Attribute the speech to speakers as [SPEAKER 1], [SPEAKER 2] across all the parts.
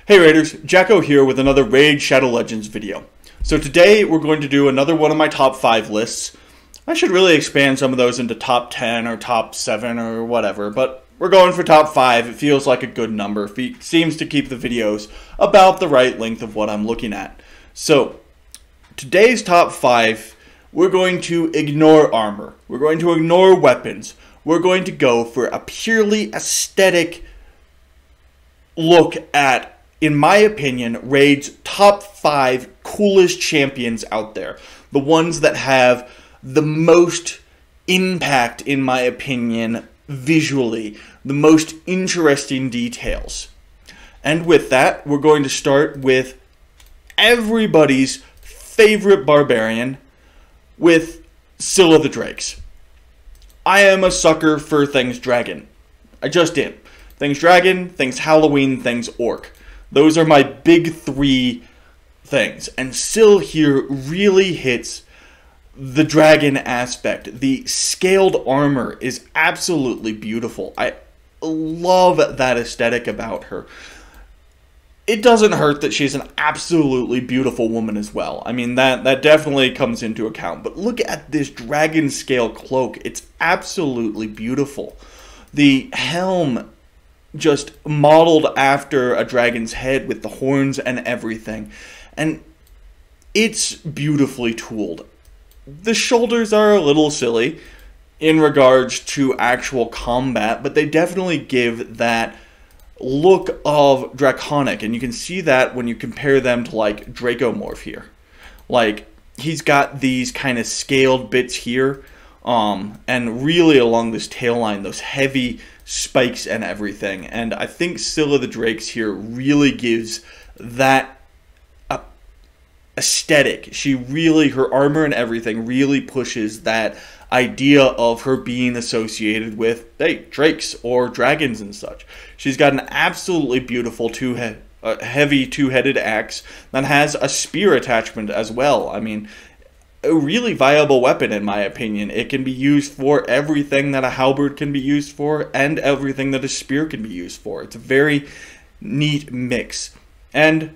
[SPEAKER 1] Hey Raiders, Jacko here with another Raid Shadow Legends video. So today we're going to do another one of my top 5 lists. I should really expand some of those into top 10 or top 7 or whatever, but we're going for top 5. It feels like a good number. It seems to keep the videos about the right length of what I'm looking at. So today's top 5, we're going to ignore armor. We're going to ignore weapons. We're going to go for a purely aesthetic look at, in my opinion, Raid's top 5 coolest champions out there. The ones that have the most impact, in my opinion, visually. The most interesting details. And with that, we're going to start with everybody's favorite barbarian, with Scylla the Drakes. I am a sucker for things dragon. I just am. Things dragon, things Halloween, things orc. Those are my big 3 things. And Scylla here really hits the dragon aspect. The scaled armor is absolutely beautiful. I love that aesthetic about her. It doesn't hurt that she's an absolutely beautiful woman as well. I mean, that definitely comes into account. But look at this dragon scale cloak. It's absolutely beautiful. The helm, just modeled after a dragon's head with the horns and everything. And it's beautifully tooled. The shoulders are a little silly in regards to actual combat, but they definitely give that look of draconic, and you can see that when you compare them to like Dracomorph here. Like, he's got these kind of scaled bits here, and really along this tail line, those heavy spikes and everything. And I think Scylla the Drakes here really gives that aesthetic. She really, her armor and everything really pushes that idea of her being associated with, hey, drakes or dragons and such. She's got an absolutely beautiful heavy two-headed axe that has a spear attachment as well. I mean, a really viable weapon in my opinion. It can be used for everything that a halberd can be used for and everything that a spear can be used for. It's a very neat mix. And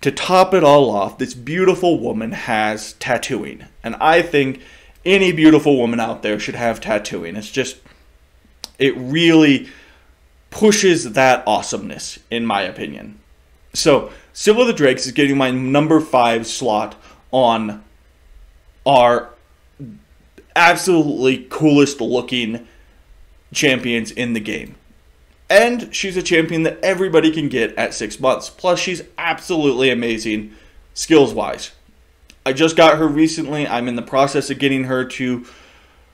[SPEAKER 1] to top it all off, this beautiful woman has tattooing. And I think any beautiful woman out there should have tattooing. It's just, it really pushes that awesomeness, in my opinion. So, Scylla the Drakes is getting my number 5 slot on our absolutely coolest looking champions in the game. And she's a champion that everybody can get at 6 months. Plus, she's absolutely amazing skills-wise. I just got her recently. I'm in the process of getting her to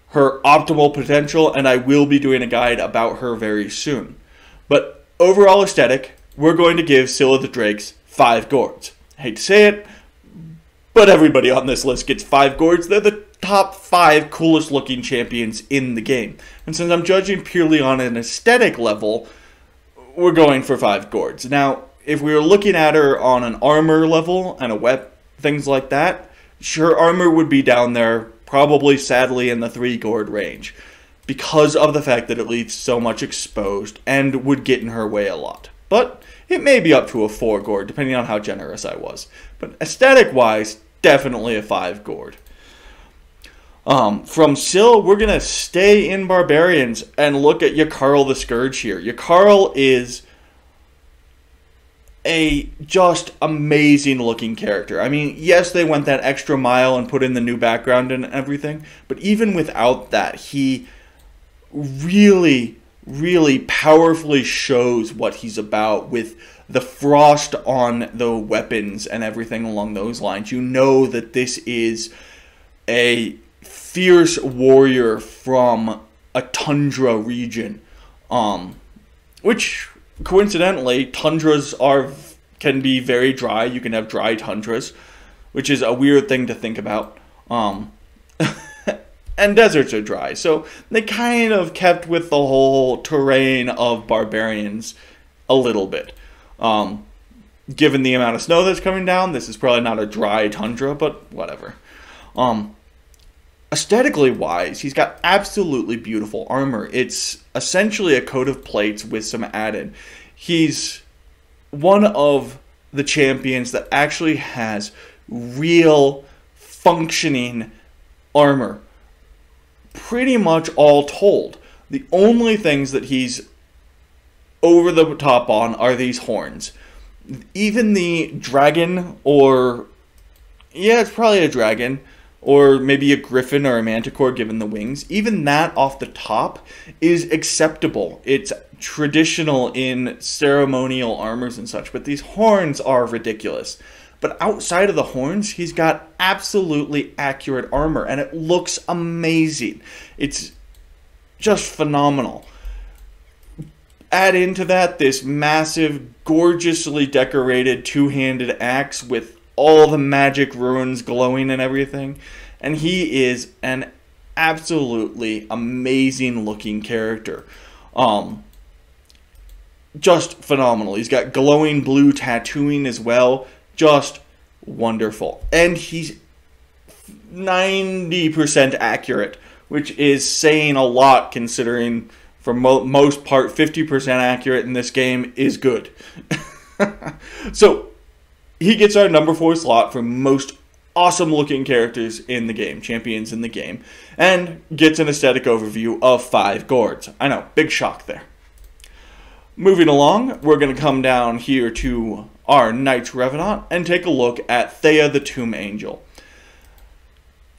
[SPEAKER 1] her optimal potential, and I will be doing a guide about her very soon. But overall aesthetic, we're going to give Scylla the Drakes 5 gourds. I hate to say it, but everybody on this list gets 5 gourds. They're the top 5 coolest looking champions in the game. And since I'm judging purely on an aesthetic level, we're going for 5 gourds. Now, if we were looking at her on an armor level and a things like that, her armor would be down there, probably sadly in the 3 gourd range, because of the fact that it leaves so much exposed and would get in her way a lot. But it may be up to a 4 gourd, depending on how generous I was. But aesthetic-wise, definitely a 5 gourd. From Scylla, we're going to stay in Barbarians and look at your Karl the Scourge here. Your Karl is a just amazing looking character. I mean, yes, they went that extra mile and put in the new background and everything, but even without that, he really, really powerfully shows what he's about with the frost on the weapons and everything along those lines. You know that this is a fierce warrior from a tundra region, which coincidentally, tundras can be very dry. You can have dry tundras, which is a weird thing to think about. And deserts are dry, so they kind of kept with the whole terrain of barbarians a little bit. Given the amount of snow that's coming down, this is probably not a dry tundra, but whatever. Aesthetically wise, he's got absolutely beautiful armor. It's essentially a coat of plates with some added. He's one of the champions that actually has real functioning armor. Pretty much all told. The only things that he's over the top on are these horns. Even the dragon, or yeah, it's probably a dragon, or maybe a griffin or a manticore given the wings, even that off the top is acceptable. It's traditional in ceremonial armors and such, but these horns are ridiculous. But outside of the horns, he's got absolutely accurate armor, and it looks amazing. It's just phenomenal. Add into that this massive, gorgeously decorated two-handed axe with all the magic runes glowing and everything, and he is an absolutely amazing looking character. Just phenomenal. He's got glowing blue tattooing as well. Just wonderful. And he's 90% accurate, which is saying a lot considering for most part 50% accurate in this game is good. So he gets our number 4 slot for most awesome looking characters in the game, champions in the game, and gets an aesthetic overview of 5 gourds. I know, big shock there. Moving along, we're going to come down here to our Knights Revenant and take a look at Thea the Tomb Angel.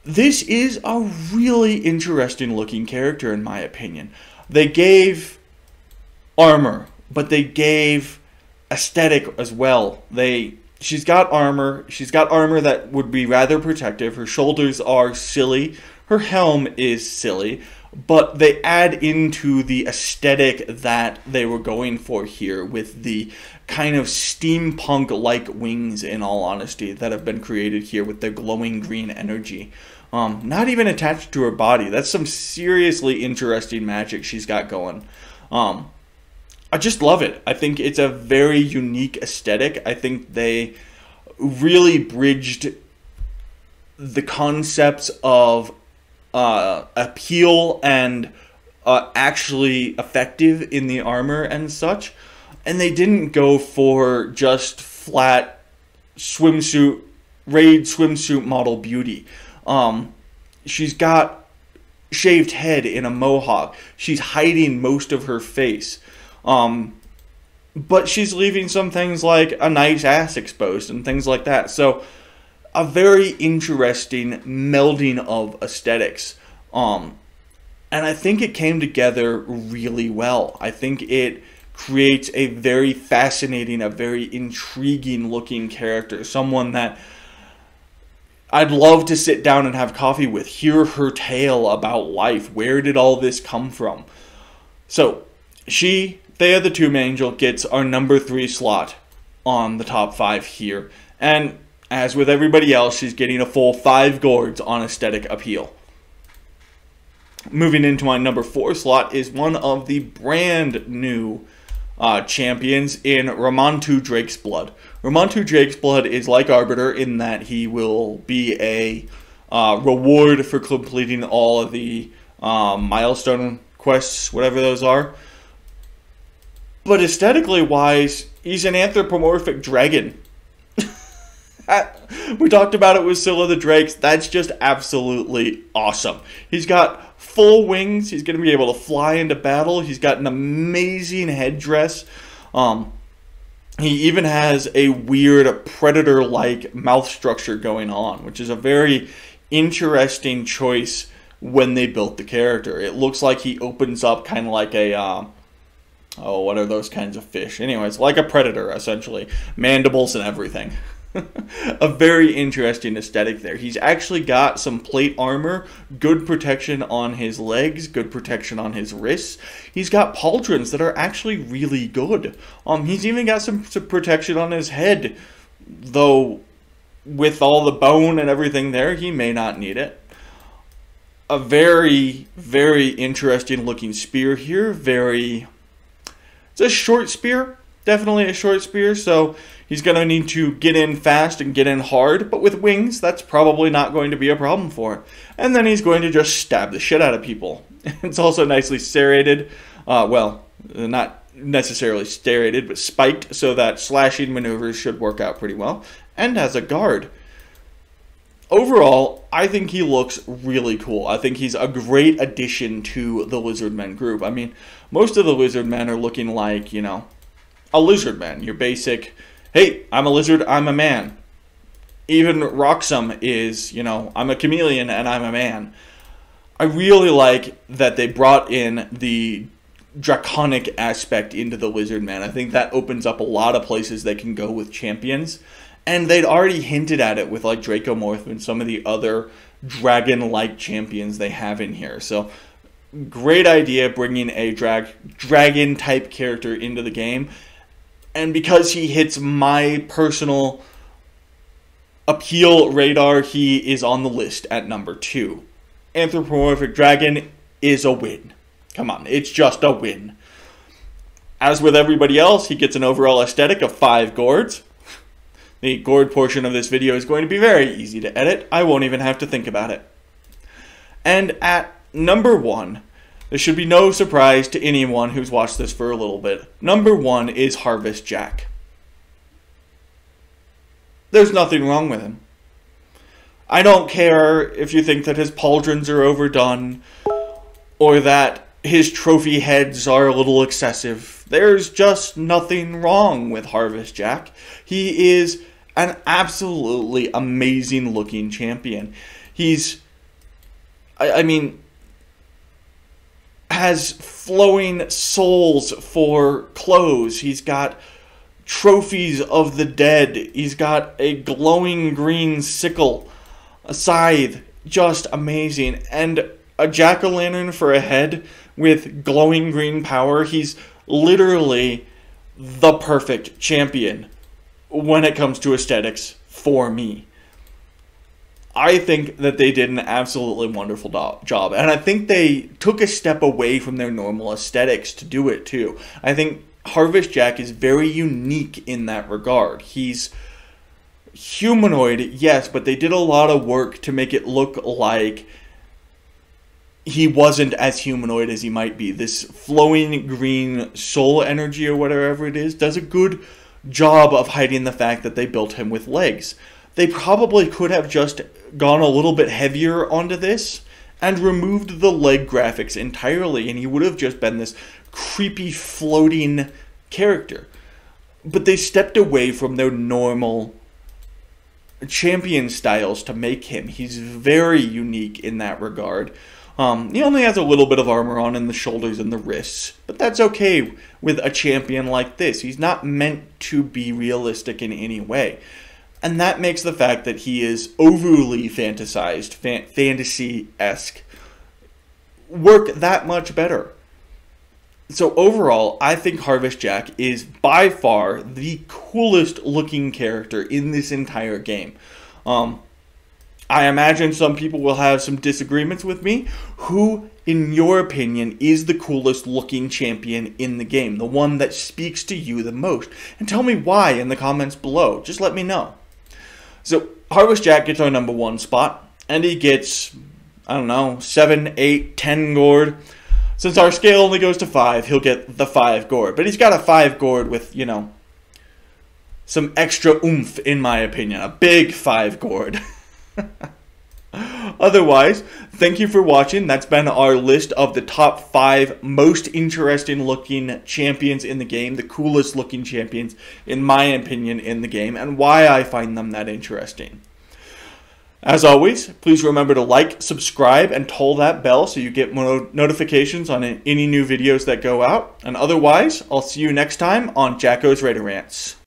[SPEAKER 1] This is a really interesting looking character in my opinion. They gave armor, but they gave aesthetic as well. She's got armor that would be rather protective. Her shoulders are silly. Her helm is silly. But they add into the aesthetic that they were going for here with the kind of steampunk-like wings, in all honesty, that have been created here with their glowing green energy. Not even attached to her body. That's some seriously interesting magic she's got going. I just love it. I think it's a very unique aesthetic. I think they really bridged the concepts of appeal and actually effective in the armor and such, and they didn't go for just flat swimsuit, raid swimsuit model beauty. She's got shaved head in a mohawk. She's hiding most of her face, but she's leaving some things like a nice ass exposed and things like that. So a very interesting melding of aesthetics. And I think it came together really well. I think it creates a very fascinating, a very intriguing looking character. Someone that I'd love to sit down and have coffee with, hear her tale about life. Where did all this come from? So, Thea the Tomb Angel, gets our number 3 slot on the top 5 here. And as with everybody else, she's getting a full 5 gourds on aesthetic appeal. Moving into my number 4 slot is one of the brand new champions in Ramantu Drake's Blood. Ramantu Drake's Blood is like Arbiter in that he will be a reward for completing all of the milestone quests, whatever those are. But aesthetically wise, he's an anthropomorphic dragon. We talked about it with Scylla the Drakes. That's just absolutely awesome. He's got full wings. He's going to be able to fly into battle. He's got an amazing headdress. He even has a weird predator-like mouth structure going on, which is a very interesting choice when they built the character. It looks like he opens up kind of like a... oh, what are those kinds of fish? Anyways, like a predator, essentially. Mandibles and everything. A very interesting aesthetic there. He's actually got some plate armor, good protection on his legs, good protection on his wrists. He's got pauldrons that are actually really good. He's even got some protection on his head, though with all the bone and everything there, he may not need it. A very, very interesting looking spear here. It's a short spear. Definitely a short spear, so he's going to need to get in fast and get in hard, but with wings, that's probably not going to be a problem for him. And then he's going to just stab the shit out of people. It's also nicely serrated. Well, not necessarily serrated, but spiked, so that slashing maneuvers should work out pretty well, and has a guard. Overall, I think he looks really cool. I think he's a great addition to the Lizardmen group. I mean, most of the Lizardmen are looking like, you know, a Lizardman. Your basic, hey, I'm a lizard, I'm a man. Even Roxum is, you know, I'm a chameleon and I'm a man. I really like that they brought in the draconic aspect into the Lizardman. I think that opens up a lot of places they can go with champions. And they'd already hinted at it with like Dracomorph and some of the other dragon-like champions they have in here. So, great idea bringing a dragon-type character into the game. And because he hits my personal appeal radar, he is on the list at number 2. Anthropomorphic Dragon is a win. Come on, it's just a win. As with everybody else, he gets an overall aesthetic of 5 gourds. The gourd portion of this video is going to be very easy to edit. I won't even have to think about it. And at number 1, there should be no surprise to anyone who's watched this for a little bit. Number 1 is Harvest Jack. There's nothing wrong with him. I don't care if you think that his pauldrons are overdone or that his trophy heads are a little excessive. There's just nothing wrong with Harvest Jack. He is an absolutely amazing looking champion. He's, I mean, has flowing souls for clothes. He's got trophies of the dead. He's got a glowing green sickle, a scythe, just amazing. And a jack-o'-lantern for a head with glowing green power. He's literally the perfect champion when it comes to aesthetics for me. I think that they did an absolutely wonderful job. And I think they took a step away from their normal aesthetics to do it too. I think Harvest Jack is very unique in that regard. He's humanoid, yes, but they did a lot of work to make it look like he wasn't as humanoid as he might be. This flowing green soul energy or whatever it is does a good job of hiding the fact that they built him with legs. They probably could have just gone a little bit heavier onto this and removed the leg graphics entirely, and he would have just been this creepy floating character. But they stepped away from their normal champion styles to make him. He's very unique in that regard. He only has a little bit of armor on in the shoulders and the wrists, but that's okay with a champion like this. He's not meant to be realistic in any way. And that makes the fact that he is overly fantasized, fantasy-esque, work that much better. So overall, I think Harvest Jack is by far the coolest looking character in this entire game. I imagine some people will have some disagreements with me. Who, in your opinion, is the coolest looking champion in the game? The one that speaks to you the most? And tell me why in the comments below. Just let me know. So, Harvest Jack gets our number 1 spot. And he gets, I don't know, 7, 8, 10 gourd. Since our scale only goes to 5, he'll get the 5 gourd. But he's got a 5 gourd with, you know, some extra oomph, in my opinion. A big 5 gourd. Otherwise, thank you for watching. That's been our list of the top 5 most interesting looking champions in the game, the coolest looking champions in my opinion in the game, and why I find them that interesting. As always, please remember to like, subscribe, and toll that bell so you get notifications on any new videos that go out. And otherwise, I'll see you next time on Jacko's Raider Rants.